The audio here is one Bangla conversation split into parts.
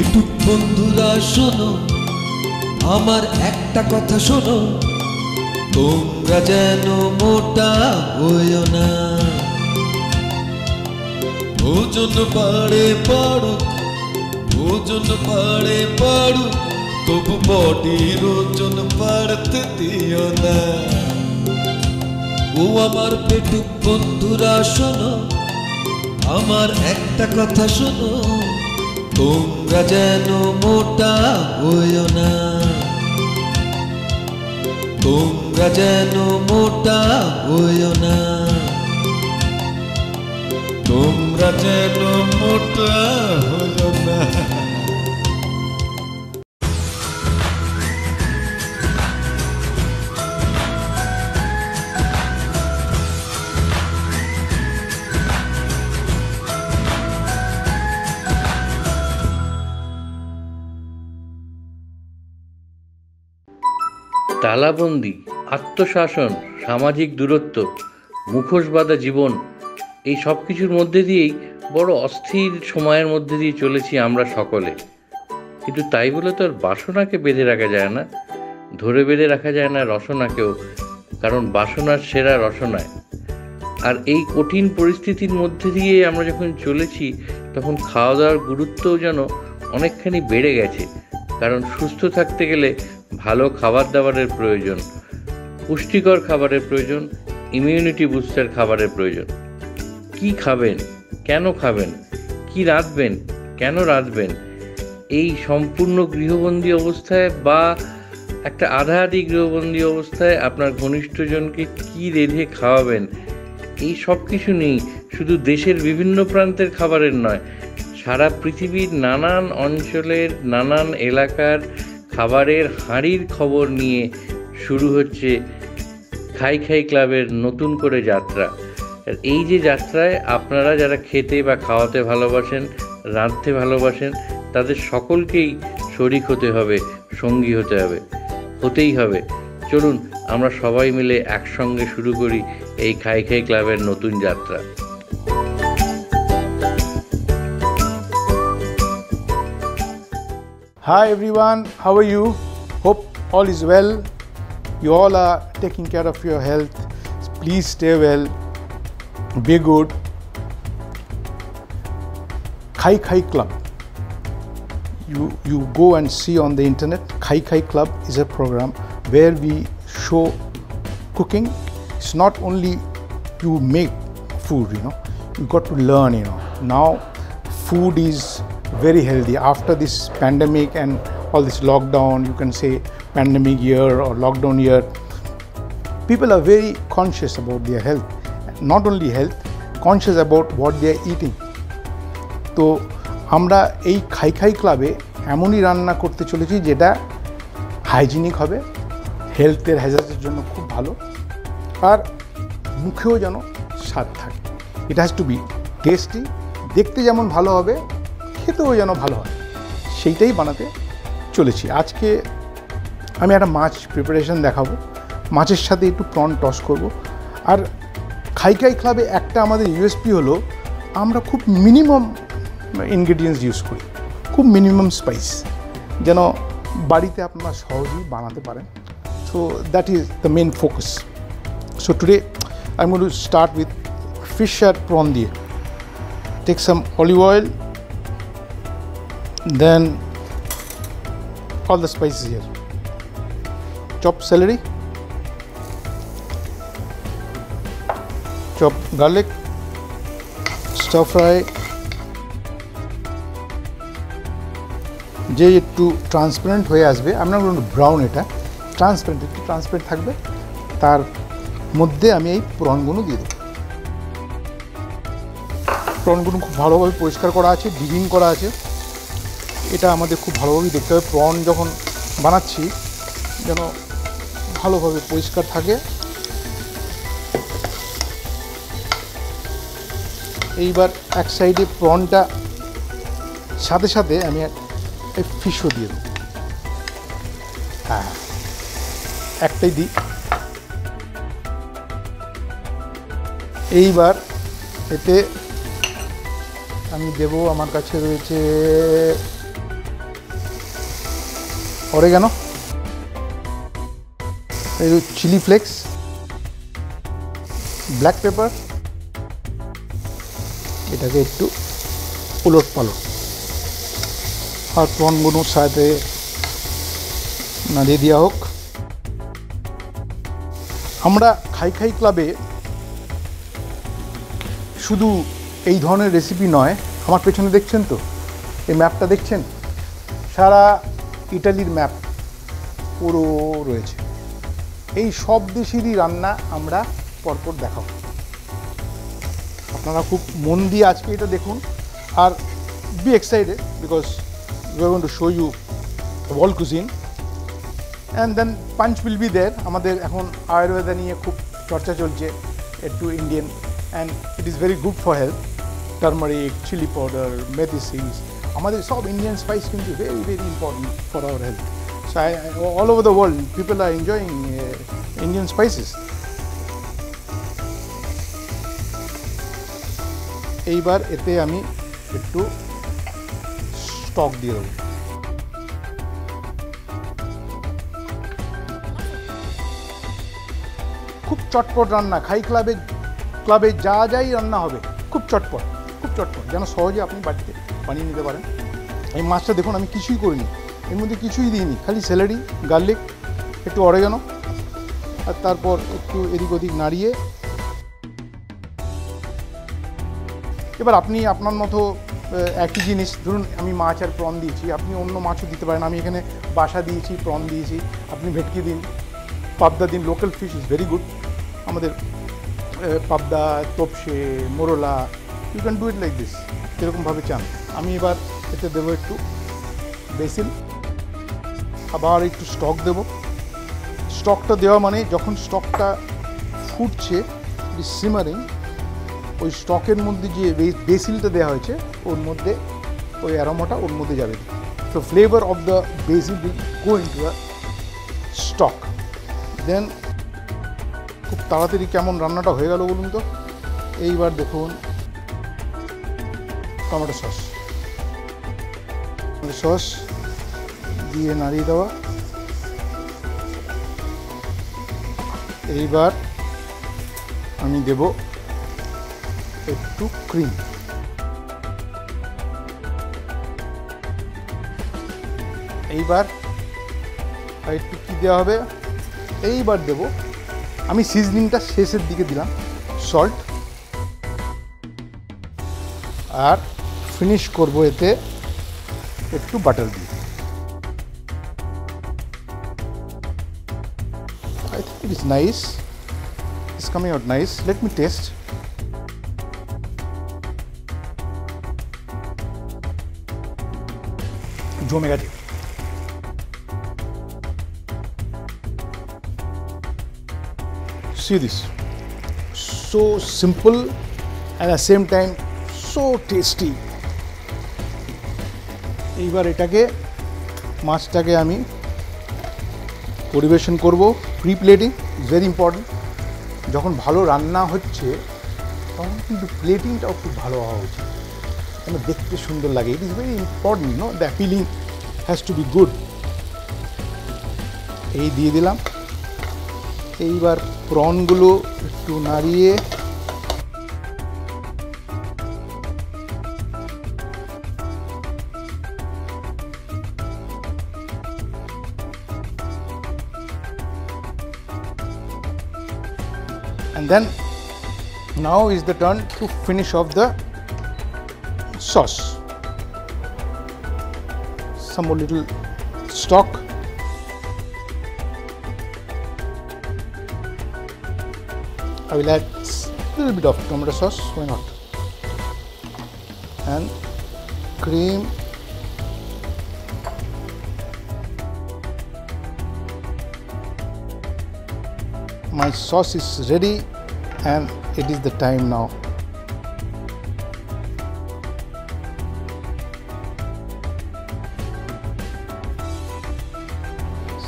একটু বন্ধুরা শোনো, আমার একটা কথা শোনো, তোমরা যেন মোটা হইও না। ওজন বাড়ে বাড়ুক, ওজন বাড়ে বাড়ুক, তবু বডির ওজন বাড়তে দিও না। ও আমার পেটুক বন্ধুরা শোনো, আমার একটা কথা শোনো, তোমরা যেন মোটা হইও না। তোমরা যেন মোটা হইও না। তোমরা যেন মোটা হইও না। তালাবন্দি, আত্মশাসন, সামাজিক দূরত্ব, মুখোশ বাঁধা জীবন, এই সব কিছুর মধ্যে দিয়েই বড় অস্থির সময়ের মধ্যে দিয়ে চলেছি আমরা সকলে। কিন্তু তাই বলে তো আর বাসনাকে বেঁধে রাখা যায় না, ধরে বেঁধে রাখা যায় না রসনাকেও, কারণ বাসনার সেরা রসনায়। আর এই কঠিন পরিস্থিতির মধ্যে দিয়ে আমরা যখন চলেছি, তখন খাওয়া দাওয়ার গুরুত্বও যেন অনেকখানি বেড়ে গেছে। কারণ সুস্থ থাকতে গেলে ভালো খাবার দাবারের প্রয়োজন, পুষ্টিকর খাবারের প্রয়োজন, ইমিউনিটি বুস্টার খাবারের প্রয়োজন। কি খাবেন, কেন খাবেন, কি রাঁধবেন, কেন রাঁধবেন, এই সম্পূর্ণ গৃহবন্দী অবস্থায় বা একটা আধা আধি গৃহবন্দী অবস্থায় আপনার ঘনিষ্ঠজনকে কি রেঁধে খাওয়াবেন, এই সব কিছু নেই। শুধু দেশের বিভিন্ন প্রান্তের খাবারের নয়, সারা পৃথিবীর নানান অঞ্চলের নানান এলাকার খাবারের হাঁড়ির খবর নিয়ে শুরু হচ্ছে খাই খাই ক্লাবের নতুন করে যাত্রা। আর এই যে যাত্রায় আপনারা যারা খেতে বা খাওয়াতে ভালোবাসেন, রাঁধতে ভালোবাসেন, তাদের সকলকেই শরিক হতে হবে, সঙ্গী হতে হবে, হতেই হবে। চলুন আমরা সবাই মিলে একসঙ্গে শুরু করি এই খাই খাই ক্লাবের নতুন যাত্রা। Hi everyone, how are you? Hope all is well. You all are taking care of your health. Please stay well, be good. Khai Khai Club. You go and see on the internet. Khai Khai Club is a program where we show cooking. It's not only you make food, you got to learn, Now food is very healthy. After this pandemic and all this lockdown, you can say pandemic year or lockdown year, people are very conscious about their health. Not only health, conscious about what they are eating. তো আমরা এই খাই খাই ক্লাবে এমনই রান্না করতে চলেছি যেটা হাইজিনিক হবে, হেলথের হ্যাজার্ডের জন্য খুব ভালো, আর মুখেও যেন স্বাদ থাকে। It has to be tasty, দেখতে যেমন ভালো হবে, খেতেও যেন ভালো হয়, সেইটাই বানাতে চলেছি। আজকে আমি একটা মাছ প্রিপারেশন দেখাবো, মাছের সাথে একটু প্রন টস করব। আর খাই খাই ক্লাবে একটা আমাদের ইউএসপি হলো আমরা খুব মিনিমাম ইনগ্রেডিয়েন্টস ইউজ করি, খুব মিনিমাম স্পাইস, যেন বাড়িতে আপনারা সহজেই বানাতে পারেন। So that is the main focus. So today I am going to start with fish আর প্রন দিয়ে। Take some olive oil, then all the spices here. Chopped celery, chopped garlic, stir fry, যে একটু ট্রান্সপারেন্ট হয়ে আসবে, আমরা ব্রাউন, এটা ট্রান্সপারেন্ট, একটু ট্রান্সপারেন্ট থাকবে, তার মধ্যে আমি এই প্রনগুলো দিয়ে দেবো। প্রনগুলো খুব ভালোভাবে পরিষ্কার করা আছে, ডিবিং করা আছে। এটা আমাদের খুব ভালোভাবেই দেখতে হবে, প্রন যখন বানাচ্ছি যেন ভালোভাবে পরিষ্কার থাকে। এইবার এক সাইডে প্রনটা সাথে সাথে আমি এই ফিশও দিয়ে দেবো। হ্যাঁ, একটাই দিই। এইবার এতে আমি দেব, আমার কাছে রয়েছে oregano, chili flakes, black pepper, এটাকে একটু উলট পালট আর প্রনগুলোর সাথে নাড়িয়ে দেওয়া হোক। আমরা খাই খাই ক্লাবে শুধু এই ধরনের রেসিপি নয়, আমার পেছনে দেখছেন তো এই ম্যাপটা দেখছেন, সারা ইটালির ম্যাপ পুরো রয়েছে। এই সব দেশেরই রান্না আমরা পরপর দেখাবো। আপনারা খুব মন দিয়ে আজকে এটা দেখুন আর be excited because we are going to show you world cuisine and then punch will be there. আমাদের এখন আয়ুর্বেদা নিয়ে খুব চর্চা চলছে, একটু Indian, and it is very good for health. Turmeric, chilli powder, methi seeds, আমাদের সব ইন্ডিয়ান স্পাইস কিন্তু very very important for our health. So all over the world people are enjoying Indian spices. এইবার এতে আমি একটু স্টক দিয়ে দেবো। খুব চটপট রান্না, খাই ক্লাবে যা যাই রান্না হবে খুব চটপট যেন সহজে আপনি বাড়িতে বানিয়ে নিতে পারেন। এই মাছটা দেখুন আমি কিছুই করিনি, এর মধ্যে কিছুই দিইনি, খালি স্যালারি, গার্লিক, একটু অরেগানো আর তারপর একটু এদিক ওদিক নাড়িয়ে। এবার আপনি আপনার মতো একই জিনিস, ধরুন আমি মাছ আর প্রন দিয়েছি, আপনি অন্য মাছও দিতে পারেন। আমি এখানে বাসা দিয়েছি, প্রন দিয়েছি, আপনি ভেটকি দিন, পাবদা দিন, local fish is very good. আমাদের পাবদা, তোপসে, মোরলা, you can do it like this, যেরকমভাবে চান। আমি এবার এতে দেবো একটু বেসিল, আবার একটু স্টক দেব। স্টকটা দেওয়া মানে যখন স্টকটা ফুটছে, সিমারিং, ওই স্টকের মধ্যে যে বেসিলটা দেওয়া হয়েছে ওর মধ্যে ওই অ্যারোমাটা ওর মধ্যে যাবে। তো flavour of the basil will go into the stock. Then খুব তাড়াতাড়ি কেমন রান্নাটা হয়ে গেল বলুন তো। এইবার দেখুন টমেটো সস দিয়ে নাড়িয়ে দেওয়া। এইবার আমি দেব একটু ক্রিম। এইবার একটু কী দেওয়া হবে, এইবার দেব আমি সিজনিংটা শেষের দিকে দিলাম, সল্ট, আর ফিনিশ করব এতে একটু বাটার দিয়ে। I think it is nice. It's coming out nice. Let me taste. জমে গেছে। See this. So simple and at the same time so tasty. এইবার এটাকে মাছটাকে আমি পরিবেশন করব। Pre plating is very important. যখন ভালো রান্না হচ্ছে তখন কিন্তু প্লেটিংটাও খুব ভালো হওয়া উচিত, যেন দেখতে সুন্দর লাগে। It is very important, no? The feeling has to be good. এই দিয়ে দিলাম। এইবার প্রনগুলো একটু নাড়িয়ে and then now is the turn to finish off the sauce. Some more little stock. I will add a little bit of tomato sauce, why not? And cream. My sauce is ready and it is the time now.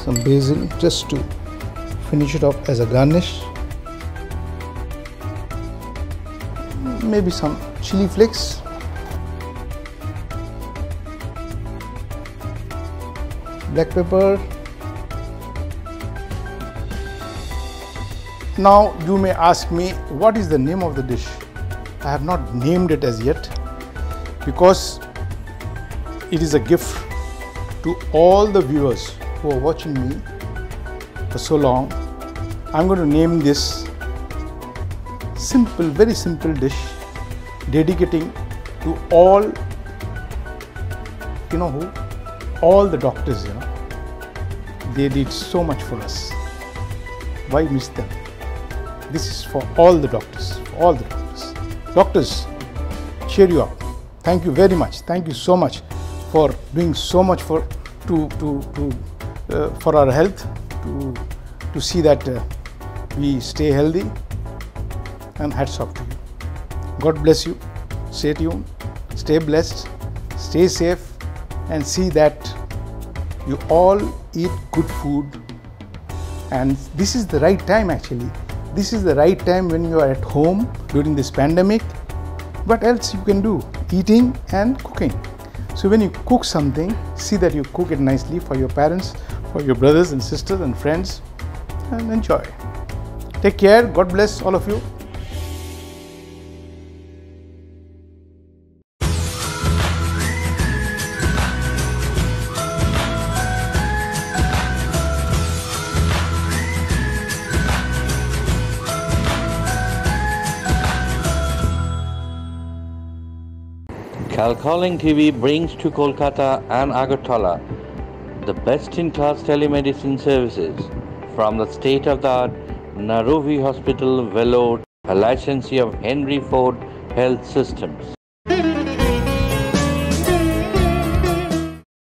Some basil just to finish it off as a garnish. Maybe some chili flakes. black pepper. Now you may ask me, what is the name of the dish? I have not named it as yet because it is a gift to all the viewers who are watching me for so long. I'm going to name this simple, very simple dish, dedicating to all, you know who? All the doctors, you know. They did so much for us. Why miss them? This is for all the doctors, for all the doctors. Doctors, cheer you up. Thank you very much. Thank you so much for doing so much for our health, to see that we stay healthy. And hats off to you. God bless you. Stay tuned, stay blessed, stay safe, and see that you all eat good food. And this is the right time actually. This is the right time when you are at home during this pandemic. What else you can do? Eating and cooking. So when you cook something, see that you cook it nicely for your parents, for your brothers and sisters and friends, and enjoy. Take care. God bless all of you. Calling TV brings to Kolkata and Agartala the best-in-class telemedicine services from the state-of-the-art Narovi Hospital, Vellore, a licensee of Henry Ford Health Systems.